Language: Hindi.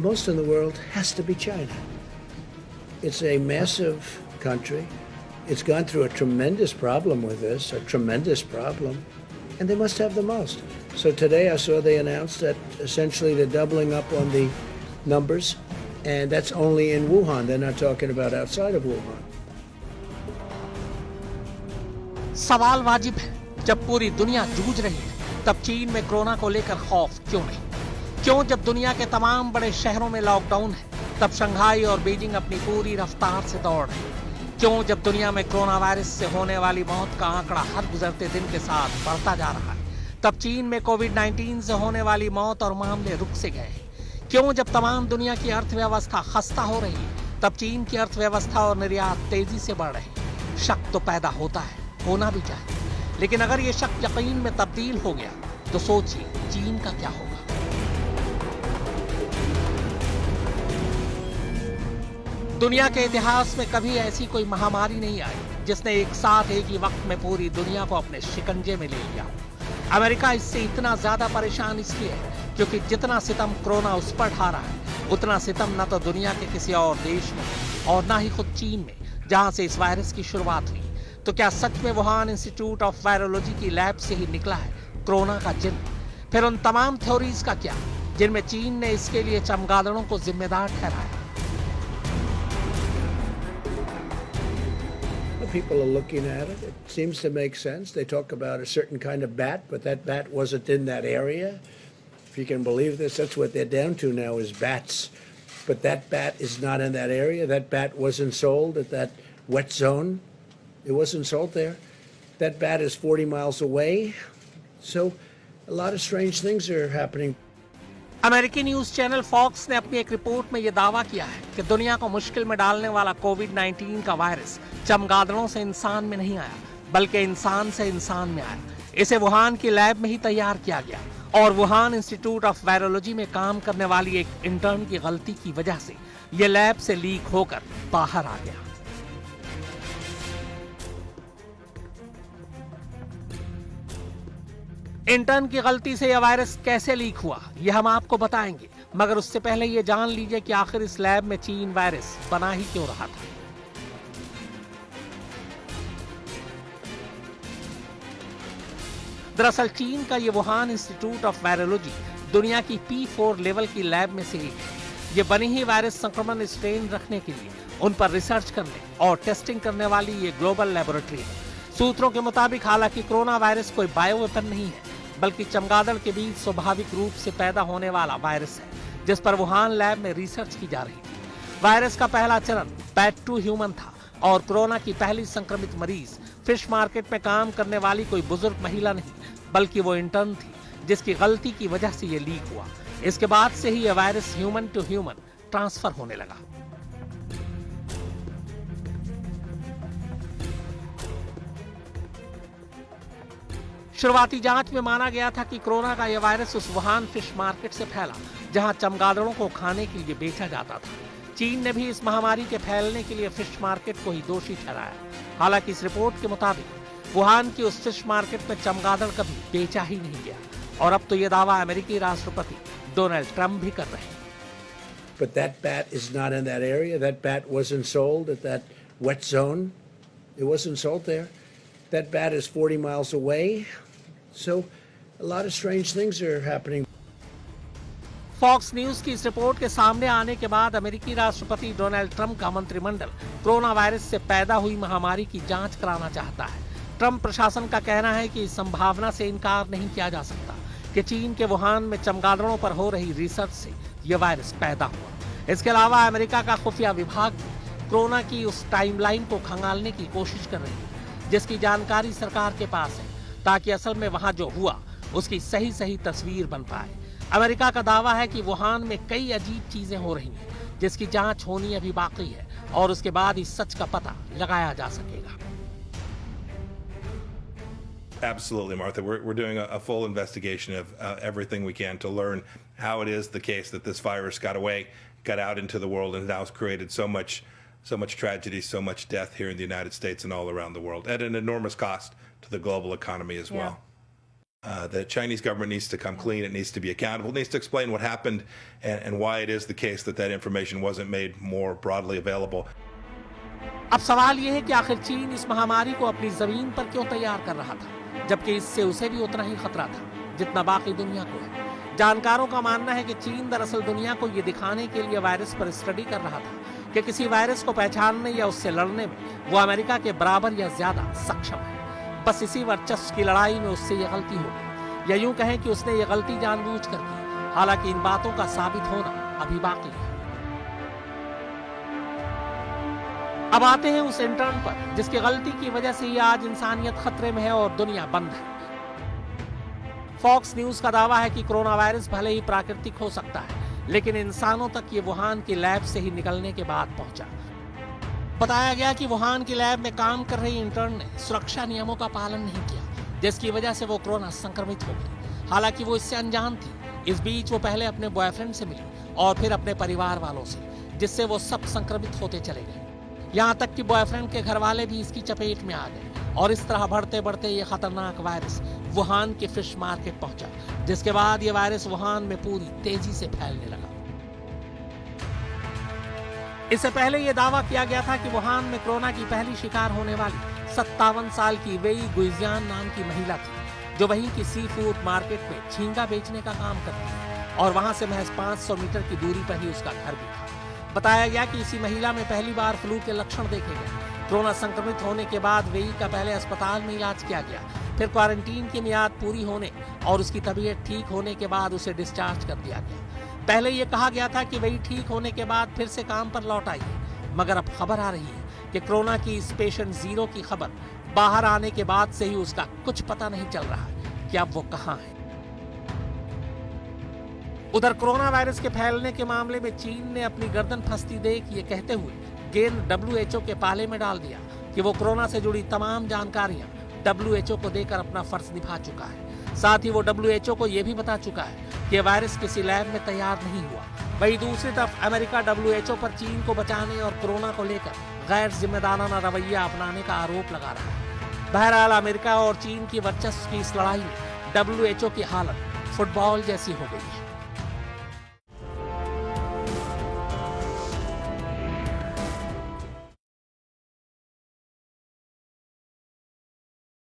most in the world has to be China. It's a massive country. It's gone through a tremendous problem with this, a tremendous problem, and they must have the most. So today I saw they announced that essentially they're doubling up on the numbers, and that's only in Wuhan. They're not talking about outside of Wuhan. सवाल वाजिब है, जब पूरी दुनिया जूझ रही है तब चीन में कोरोना को लेकर खौफ क्यों नहीं? क्यों जब दुनिया के तमाम बड़े शहरों में लॉकडाउन है तब शंघाई और बीजिंग अपनी पूरी रफ्तार से दौड़ रहे हैं? क्यों जब दुनिया में कोरोना वायरस से होने वाली मौत का आंकड़ा हर गुजरते दिन के साथ बढ़ता जा रहा है तब चीन में कोविड-19 से होने वाली मौत और मामले रुक से गए? क्यों जब तमाम दुनिया की अर्थव्यवस्था खस्ता हो रही है तब चीन की अर्थव्यवस्था और निर्यात तेजी से बढ़ रहे? शक तो पैदा होता है, होना भी चाहिए, लेकिन अगर ये शक यकीन में तब्दील हो गया तो सोचिए चीन का क्या होगा। दुनिया के इतिहास में कभी ऐसी कोई महामारी नहीं आई जिसने एक साथ एक ही वक्त में पूरी दुनिया को अपने शिकंजे में ले लिया। अमेरिका इससे इतना ज्यादा परेशान इसलिए है क्योंकि जितना सितम कोरोना उस पर ढा रहा है उतना सितम न तो दुनिया के किसी और देश में और न ही खुद चीन में जहां से इस वायरस की शुरुआत हुई। तो क्या सच में वुहान इंस्टीट्यूट ऑफ वायरोलॉजी की लैब से ही निकला है कोरोना का जिन? फिर उन तमाम थ्योरीज का क्या जिनमें चीन ने इसके लिए चमगादड़ों को जिम्मेदार ठहराया? People are looking at it. It seems to make sense. They talk about a certain kind of bat, but that bat wasn't in that area. If you can believe this, that's what they're down to now is bats. But that bat is not in that area. That bat wasn't sold at that wet zone. It wasn't sold there. That bat is 40 miles away. So a lot of strange things are happening. अमेरिकी न्यूज चैनल फॉक्स ने अपनी एक रिपोर्ट में यह दावा किया है कि दुनिया को मुश्किल में डालने वाला कोविड-19 का वायरस चमगादड़ों से इंसान में नहीं आया बल्कि इंसान से इंसान में आया। इसे वुहान की लैब में ही तैयार किया गया और वुहान इंस्टीट्यूट ऑफ वायरोलॉजी में काम करने वाली एक इंटर्न की गलती की वजह से यह लैब से लीक होकर बाहर आ गया। इंटर्न की गलती से यह वायरस कैसे लीक हुआ यह हम आपको बताएंगे, मगर उससे पहले यह जान लीजिए कि आखिर इस लैब में चीन वायरस बना ही क्यों रहा था। दरअसल चीन का यह वुहान इंस्टीट्यूट ऑफ वायरोलॉजी दुनिया की P4 लेवल की लैब में से एक है। यह बनी ही वायरस संक्रमण स्ट्रेन रखने के लिए उन पर रिसर्च करने और टेस्टिंग करने वाली ये ग्लोबल लेबोरेटरी है। सूत्रों के मुताबिक हालांकि कोरोना वायरस कोई बायोवेपन नहीं है बल्कि चमगादड़ के बीच स्वाभाविक रूप से पैदा होने वाला वायरस है जिस पर वुहान लैब में रिसर्च की जा रही थी। वायरस का पहला चरण बैट टू ह्यूमन था और कोरोना की पहली संक्रमित मरीज फिश मार्केट में काम करने वाली कोई बुजुर्ग महिला नहीं बल्कि वो इंटर्न थी जिसकी गलती की वजह से ये लीक हुआ। इसके बाद से ही यह virus human to human transfer होने लगा। शुरुआती जांच में माना गया था कि कोरोना का यह वायरस उस वुहान फिश मार्केट से फैला जहां चमगादड़ों को खाने के लिए बेचा जाता था। चीन ने भी इस महामारी के फैलने के लिए फिश मार्केट को ही दोषी ठहराया। हालांकि इस रिपोर्ट के मुताबिक वुहान की उस फिश मार्केट में चमगादड़ कभी बेचा ही नहीं गया और अब तो यह दावा अमेरिकी राष्ट्रपति डोनाल्ड ट्रंप भी कर रहे हैं। But that bat is not in that area. That bat wasn't sold at that wet zone. It wasn't sold there. That bat is 40 miles away. So a lot of strange things are happening. Fox News की इस रिपोर्ट के सामने आने के बाद अमेरिकी राष्ट्रपति डोनाल्ड ट्रंप का मंत्रिमंडल कोरोना वायरस से पैदा हुई महामारी की जांच कराना चाहता है। ट्रंप प्रशासन का कहना है कि इस संभावना से इनकार नहीं किया जा सकता कि चीन के वुहान में चमगादड़ों पर हो रही रिसर्च से यह वायरस पैदा हुआ। इसके अलावा अमेरिका का खुफिया विभाग कोरोना की उस टाइमलाइन को खंगालने की कोशिश कर रही है जिसकी जानकारी सरकार के पास है ताकि असल में वहां जो हुआ उसकी सही सही तस्वीर बन पाए। अमेरिका का दावा है कि वुहान में कई अजीब चीजें हो रही हैं जिसकी जांच होनी अभी बाकी है और उसके बाद इस सच का पता लगाया जा सकेगा। Absolutely, Martha. We're doing a full investigation of everything we can to learn how it is the case that this virus got out into the world and now has created so much tragedy, so much death here in the United States and all around the world at an enormous cost to the global economy as well. The Chinese government needs to come clean. It needs to be accountable. It needs to explain what happened and why it is the case that that information wasn't made more broadly available. अब सवाल यह है कि आखिर चीन इस महामारी को अपनी जमीन पर क्यों तैयार कर रहा था, जबकि इससे उसे भी उतना ही खतरा था जितना बाकी दुनिया को है। जानकारों का मानना है कि चीन दरअसल दुनिया को ये दिखाने के लिए वायरस पर स्टडी कर रहा था कि किसी वायरस को पहचानने या उससे लड़ने में वो अमेरिका के बराबर या ज्यादा सक्षम है। बस इसी वर्चस्व की लड़ाई में उससे ये गलती हो गई, या यूं कहें कि उसने ये गलती जानबूझकर की। हालांकि इन बातों का साबित होना अभी बाकी है। अब आते हैं उस इंटर्न पर जिसकी गलती की वजह से ही आज इंसानियत खतरे में है और दुनिया बंद है। फॉक्स न्यूज का दावा है कि कोरोना वायरस भले ही प्राकृतिक हो सकता है, लेकिन इंसानों तक ये वुहान की लैब से ही निकलने के बाद पहुंचा। बताया गया कि वुहान की लैब में काम कर रही इंटर्न ने सुरक्षा नियमों का पालन नहीं किया, जिसकी वजह से वो कोरोना संक्रमित हो गई। हालांकि वो इससे अनजान थी। इस बीच वो पहले अपने बॉयफ्रेंड से मिली और फिर अपने परिवार वालों से, जिससे वो सब संक्रमित होते चले गए। यहाँ तक कि बॉयफ्रेंड के घर वाले भी इसकी चपेट में आ गए और इस तरह बढ़ते बढ़ते ये खतरनाक वायरस वुहान के फिश मार्केट पहुंचा, जिसके बाद ये वायरस वुहान में पूरी तेजी से फैलने लगा। इससे पहले यह दावा किया गया था कि वुहान में कोरोना की पहली शिकार होने वाली 57 साल की वेई गुइजियान नाम की महिला थी, जो वहीं की सी फूड मार्केट में झींगा बेचने का काम करती है और वहां से महज 500 मीटर की दूरी पर ही उसका घर भी था। बताया गया कि इसी महिला में पहली बार फ्लू के लक्षण देखे गए। कोरोना संक्रमित होने के बाद वेई का पहले अस्पताल में इलाज किया गया, फिर क्वारंटीन की मियाद पूरी होने और उसकी तबीयत ठीक होने के बाद उसे डिस्चार्ज कर दिया गया। पहले यह कहा गया था कि वही ठीक होने के बाद फिर से काम पर लौट आई है, मगर अब खबर आ रही है कि कोरोना की इस पेशेंट जीरो की खबर बाहर आने के बाद से ही उसका कुछ पता नहीं चल रहा है कि अब वो कहाँ है। उधर कोरोना वायरस के फैलने के मामले में चीन ने अपनी गर्दन फंसती देख ये कहते हुए गेंद WHO के पाले में डाल दिया कि वो कोरोना से जुड़ी तमाम जानकारियां WHO को देकर अपना फर्ज निभा चुका है। साथ ही वो WHO को ये भी बता चुका है कि वायरस किसी लैब में तैयार नहीं हुआ। वहीं दूसरी तरफ अमेरिका WHO पर चीन को बचाने और कोरोना को लेकर गैर जिम्मेदाराना रवैया अपनाने का आरोप लगा रहा है। बहरहाल अमेरिका और चीन की वर्चस्व की इस लड़ाई में WHO की हालत फुटबॉल जैसी हो गई है।